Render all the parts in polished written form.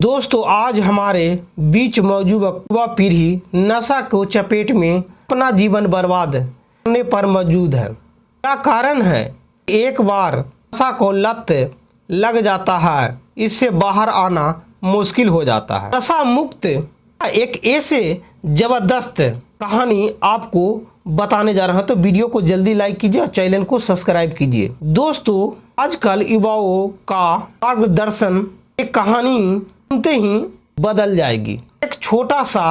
दोस्तों आज हमारे बीच मौजूद युवा पीढ़ी नशा को चपेट में अपना जीवन बर्बाद करने पर मौजूद है। क्या कारण है? एक बार नशा को लत लग जाता है, इससे बाहर आना मुश्किल हो जाता है। नशा मुक्त एक ऐसे जबरदस्त कहानी आपको बताने जा रहा हूं, तो वीडियो को जल्दी लाइक कीजिए और चैनल को सब्सक्राइब कीजिए। दोस्तों आजकल युवाओं का मार्गदर्शन एक कहानी सुनते ही बदल जाएगी। एक छोटा सा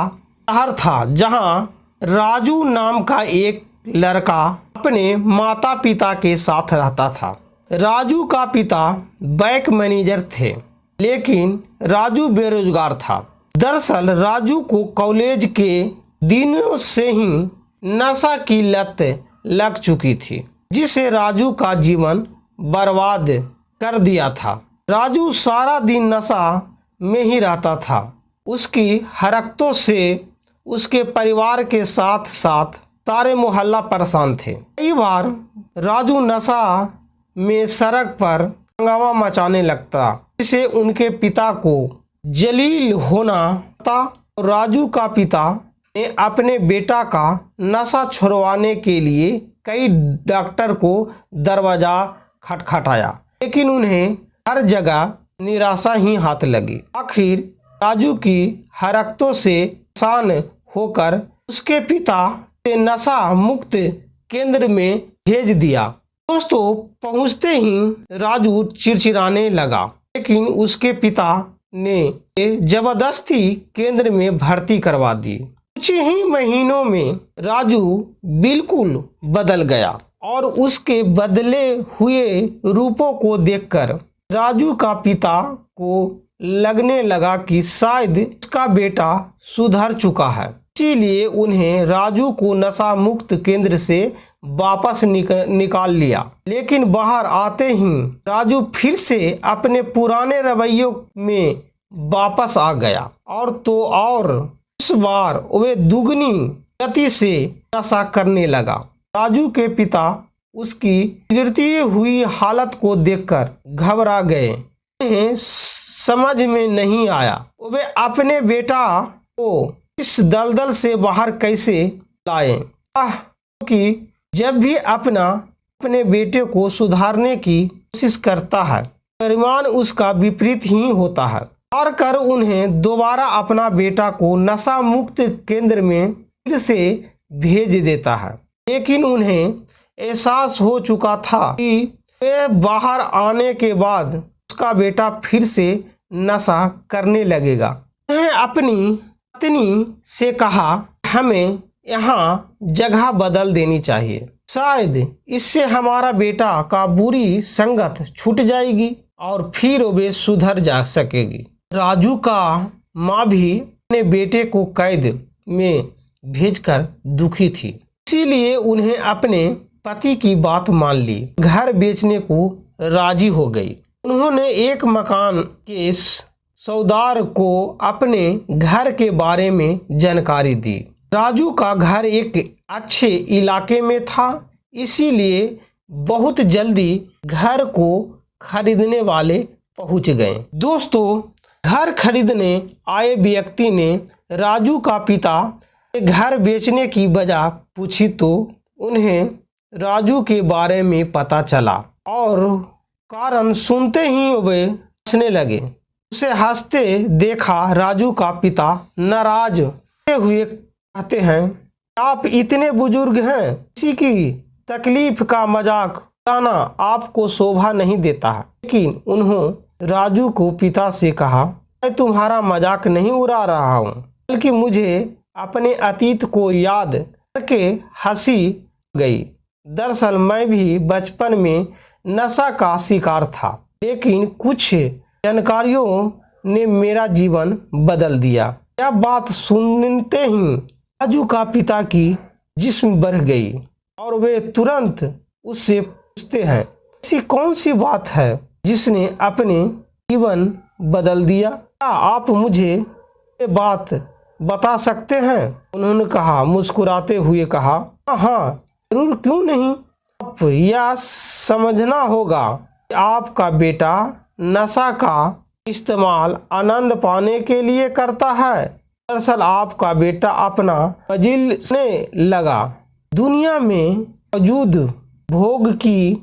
शहर था जहां राजू नाम का एक लड़का अपने माता पिता के साथ रहता था। राजू का पिता बैंक मैनेजर थे, लेकिन राजू बेरोजगार था। दरअसल राजू को कॉलेज के दिनों से ही नशा की लत लग चुकी थी, जिसे राजू का जीवन बर्बाद कर दिया था। राजू सारा दिन नशा में ही रहता था। उसकी हरकतों से उसके परिवार के साथ साथ सारे मोहल्ला परेशान थे। कई बार राजू नशा में सड़क पर हंगामा मचाने लगता, जिससे उनके पिता को जलील होना था। राजू का पिता ने अपने बेटा का नशा छुड़वाने के लिए कई डॉक्टर को दरवाजा खटखटाया, लेकिन उन्हें हर जगह निराशा ही हाथ लगी। आखिर राजू की हरकतों से परेशान होकर उसके पिता ने नशा मुक्त केंद्र में भेज दिया। दोस्तों पहुंचते ही राजू चिड़चिड़ाने लगा, लेकिन उसके पिता ने जबरदस्ती केंद्र में भर्ती करवा दी। कुछ ही महीनों में राजू बिल्कुल बदल गया और उसके बदले हुए रूपों को देखकर राजू का पिता को लगने लगा कि शायद उसका बेटा सुधर चुका है। इसीलिए उन्हें राजू को नशा मुक्त केंद्र से वापस निकाल लिया। लेकिन बाहर आते ही राजू फिर से अपने पुराने रवैयों में वापस आ गया, और इस बार वे दुगनी गति से नशा करने लगा। राजू के पिता उसकी बिगड़ती हुई हालत को देखकर घबरा गए। उन्हें समझ में नहीं आया वे अपने बेटा को इस दलदल से बाहर कैसे लाएं, क्योंकि जब भी अपने बेटे को सुधारने की कोशिश करता है, परिणाम उसका विपरीत ही होता है। और कर उन्हें दोबारा अपना बेटा को नशा मुक्त केंद्र में फिर से भेज देता है। लेकिन उन्हें एहसास हो चुका था कि वे बाहर आने के बाद उसका बेटा फिर से नशा करने लगेगा। उन्हें अपनी पत्नी से कहा, हमें यहाँ जगह बदल देनी चाहिए, शायद इससे हमारा बेटा का बुरी संगत छूट जाएगी और फिर वे सुधर जा सकेगी। राजू का माँ भी अपने बेटे को कैद में भेजकर दुखी थी, इसीलिए उन्हें अपने पति की बात मान ली। घर बेचने को राजी हो गई। उन्होंने एक मकान के सौदार को अपने घर के बारे में जानकारी दी। राजू का घर एक अच्छे इलाके में था, इसीलिए बहुत जल्दी घर को खरीदने वाले पहुंच गए। दोस्तों घर खरीदने आए व्यक्ति ने राजू का पिता से घर बेचने की वजह पूछी, तो उन्हें राजू के बारे में पता चला और कारण सुनते ही वे हंसने लगे। उसे हंसते देखा राजू का पिता नाराज हुए कहते हैं, आप इतने बुजुर्ग हैं, किसी की तकलीफ का मजाक उड़ाना आपको शोभा नहीं देता है। लेकिन उन्होंने राजू को पिता से कहा, मैं तुम्हारा मजाक नहीं उड़ा रहा हूँ, बल्कि मुझे अपने अतीत को याद करके हंसी गई। दरअसल मैं भी बचपन में नशा का शिकार था, लेकिन कुछ जानकारियों ने मेरा जीवन बदल दिया। यह बात सुनते ही राजू का पिता की जिस्म बढ़ गई और वे तुरंत उससे पूछते हैं, ऐसी कौन सी बात है जिसने अपने जीवन बदल दिया? क्या आप मुझे ये बात बता सकते हैं? उन्होंने कहा, मुस्कुराते हुए कहा, हाँ जरूर, क्यों नहीं। आप यह समझना होगा कि आपका बेटा नशा का इस्तेमाल आनंद पाने के लिए करता है। दरअसल आपका बेटा अपना मजिलने लगा। दुनिया में मौजूद भोग की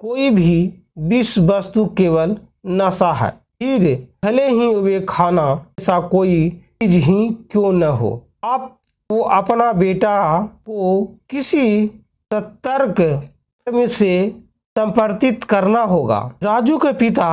कोई भी विषय वस्तु केवल नशा है, फिर भले ही वे खाना ऐसा कोई चीज ही क्यों न हो। आपको अपना बेटा को किसी सतर्क से संपर्कित करना होगा। राजू के पिता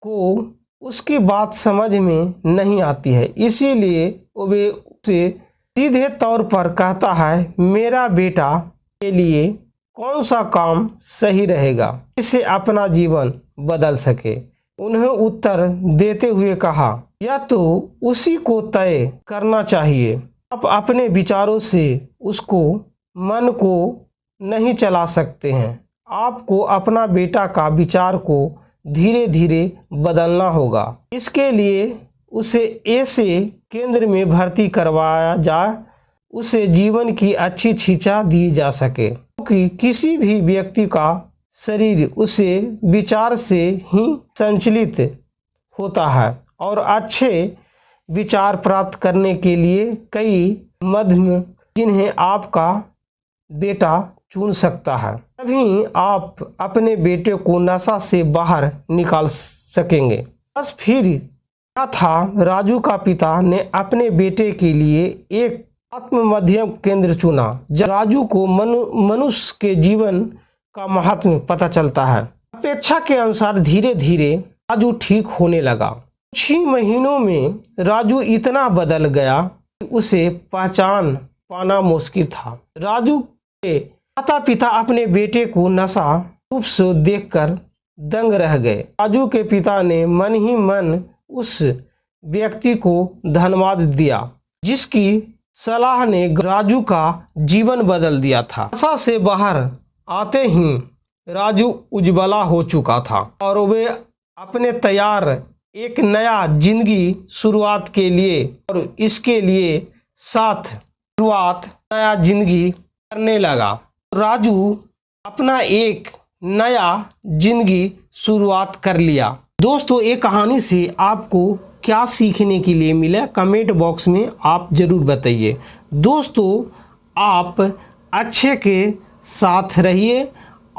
को उसकी बात समझ में नहीं आती है, इसीलिए वे उसे सीधे तौर पर कहता है, मेरा बेटा के लिए कौन सा काम सही रहेगा जिससे अपना जीवन बदल सके। उन्हें उत्तर देते हुए कहा, यह तो उसी को तय करना चाहिए। आप अपने विचारों से उसको मन को नहीं चला सकते हैं। आपको अपना बेटा का विचार को धीरे धीरे बदलना होगा। इसके लिए उसे ऐसे केंद्र में भर्ती करवाया जाए उसे जीवन की अच्छी शिक्षा दी जा सके, क्योंकि किसी भी व्यक्ति का शरीर उसे विचार से ही संचालित होता है और अच्छे विचार प्राप्त करने के लिए कई माध्यम जिन्हें आपका बेटा चुन सकता है, तभी आप अपने बेटे को नशा से बाहर निकाल सकेंगे। बस फिर क्या था, राजू का पिता ने अपने बेटे के लिए एक आत्म मध्यम केंद्र चुना। जब राजू को मनुष्य के जीवन का महत्व पता चलता है। अपेक्षा के अनुसार धीरे धीरे राजू ठीक होने लगा। कुछ ही महीनों में राजू इतना बदल गया कि उसे पहचान पाना मुश्किल था। राजू के माता पिता अपने बेटे को नशा रूप से देखकर दंग रह गए। राजू के पिता ने मन ही मन उस व्यक्ति को धन्यवाद दिया जिसकी सलाह ने राजू का जीवन बदल दिया था। नशा से बाहर आते ही राजू उज्ज्वला हो चुका था और वे अपने तैयार एक नया जिंदगी शुरुआत के लिए और इसके लिए साथ शुरुआत नया जिंदगी करने लगा। राजू अपना एक नया जिंदगी शुरुआत कर लिया। दोस्तों, ये कहानी से आपको क्या सीखने के लिए मिला कमेंट बॉक्स में आप ज़रूर बताइए। दोस्तों, आप अच्छे के साथ रहिए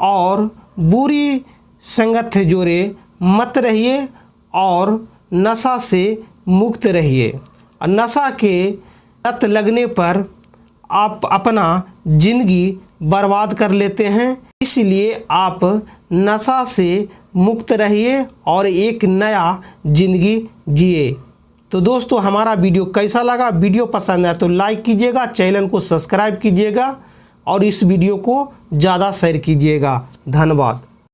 और बुरी संगत से जोड़े मत रहिए और नशा से मुक्त रहिए। नशा के लत लगने पर आप अपना जिंदगी बर्बाद कर लेते हैं, इसलिए आप नशा से मुक्त रहिए और एक नया जिंदगी जिए। तो दोस्तों, हमारा वीडियो कैसा लगा? वीडियो पसंद आया तो लाइक कीजिएगा, चैनल को सब्सक्राइब कीजिएगा और इस वीडियो को ज़्यादा शेयर कीजिएगा। धन्यवाद।